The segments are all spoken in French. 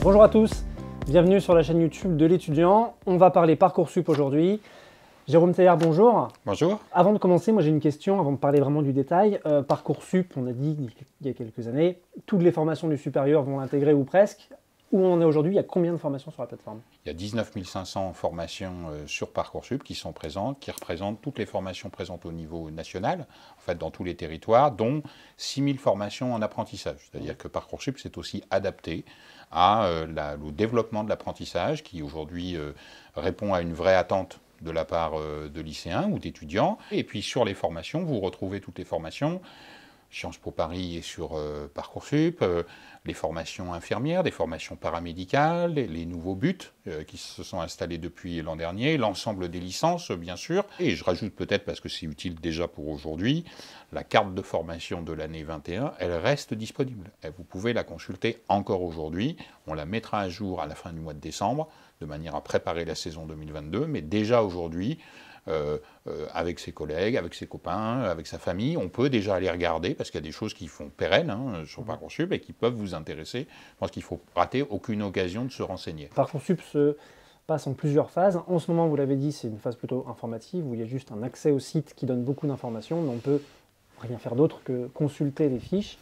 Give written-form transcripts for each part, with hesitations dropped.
Bonjour à tous, bienvenue sur la chaîne YouTube de l'étudiant. On va parler Parcoursup aujourd'hui. Jérôme Théard, bonjour. Bonjour. Avant de commencer, moi j'ai une question, avant de parler vraiment du détail. Parcoursup, on a dit il y a quelques années, toutes les formations du supérieur vont l'intégrer ou presque. Où on est aujourd'hui, il y a combien de formations sur la plateforme? Il y a 19 500 formations sur Parcoursup qui sont présentes, qui représentent toutes les formations présentes au niveau national, en fait dans tous les territoires, dont 6 000 formations en apprentissage. C'est-à-dire que Parcoursup s'est aussi adapté au développement de l'apprentissage qui aujourd'hui répond à une vraie attente de la part de lycéens ou d'étudiants. Et puis sur les formations, vous retrouvez toutes les formations. Sciences Po Paris est sur Parcoursup, les formations infirmières, des formations paramédicales, les nouveaux buts qui se sont installés depuis l'an dernier, l'ensemble des licences bien sûr. Et je rajoute peut-être, parce que c'est utile déjà pour aujourd'hui, la carte de formation de l'année 21, elle reste disponible. Et vous pouvez la consulter encore aujourd'hui. On la mettra à jour à la fin du mois de décembre, de manière à préparer la saison 2022, mais déjà aujourd'hui, avec ses collègues, avec ses copains, avec sa famille, on peut déjà aller regarder, parce qu'il y a des choses qui font pérenne sur Parcoursup et qui peuvent vous intéresser. Je pense qu'il ne faut rater aucune occasion de se renseigner. Parcoursup se passe en plusieurs phases. En ce moment, vous l'avez dit, c'est une phase plutôt informative, où il y a juste un accès au site qui donne beaucoup d'informations, mais on ne peut rien faire d'autre que consulter les fiches.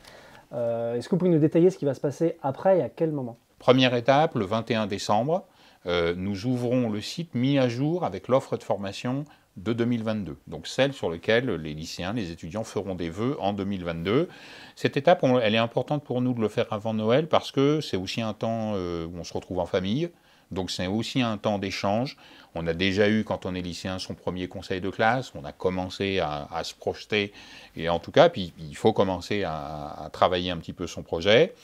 Est-ce que vous pouvez nous détailler ce qui va se passer après et à quel moment? Première étape, le 21 décembre, nous ouvrons le site mis à jour avec l'offre de formation de 2022, donc celle sur laquelle les lycéens, les étudiants feront des vœux en 2022. Cette étape, elle est importante pour nous de le faire avant Noël parce que c'est aussi un temps où on se retrouve en famille, donc c'est aussi un temps d'échange. On a déjà eu, quand on est lycéen, son premier conseil de classe, on a commencé à se projeter, et en tout cas, puis il faut commencer à travailler un petit peu son projet.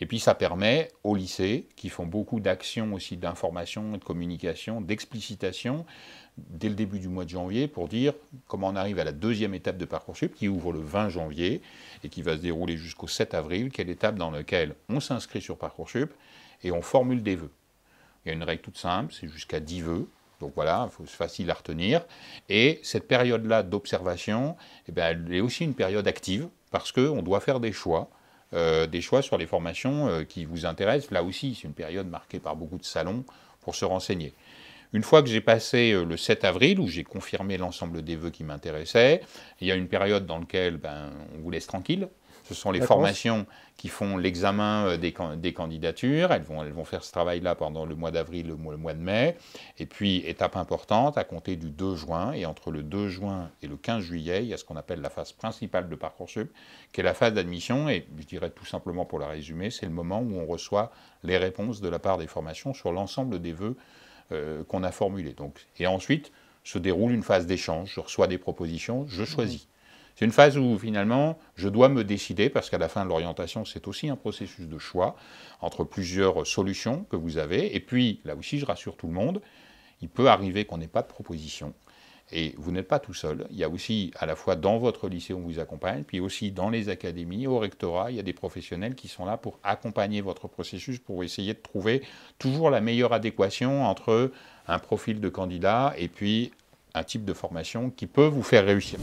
Et puis ça permet aux lycées, qui font beaucoup d'actions aussi d'information, de communication, d'explicitation, dès le début du mois de janvier, pour dire comment on arrive à la deuxième étape de Parcoursup, qui ouvre le 20 janvier, et qui va se dérouler jusqu'au 7 avril, quelle étape dans laquelle on s'inscrit sur Parcoursup, et on formule des vœux. Il y a une règle toute simple, c'est jusqu'à 10 vœux. Donc voilà, c'est facile à retenir. Et cette période-là d'observation, elle est aussi une période active, parce qu'on doit faire des choix sur les formations qui vous intéressent. Là aussi, c'est une période marquée par beaucoup de salons pour se renseigner. Une fois que j'ai passé le 7 avril, où j'ai confirmé l'ensemble des vœux qui m'intéressaient, il y a une période dans laquelle on vous laisse tranquille. Ce sont les formations qui font l'examen des candidatures. Elles vont faire ce travail-là pendant le mois d'avril, le mois de mai. Et puis, étape importante, à compter du 2 juin, et entre le 2 juin et le 15 juillet, il y a ce qu'on appelle la phase principale de Parcoursup, qui est la phase d'admission. Et je dirais tout simplement, pour la résumer, c'est le moment où on reçoit les réponses de la part des formations sur l'ensemble des vœux qu'on a formulés. Et ensuite, se déroule une phase d'échange. Je reçois des propositions, je choisis. C'est une phase où, finalement, je dois me décider, parce qu'à la fin de l'orientation, c'est aussi un processus de choix entre plusieurs solutions que vous avez. Et puis, là aussi, je rassure tout le monde, il peut arriver qu'on n'ait pas de proposition. Et vous n'êtes pas tout seul. Il y a aussi, à la fois dans votre lycée, on vous accompagne, puis aussi dans les académies, au rectorat, il y a des professionnels qui sont là pour accompagner votre processus, pour essayer de trouver toujours la meilleure adéquation entre un profil de candidat et puis un type de formation qui peut vous faire réussir.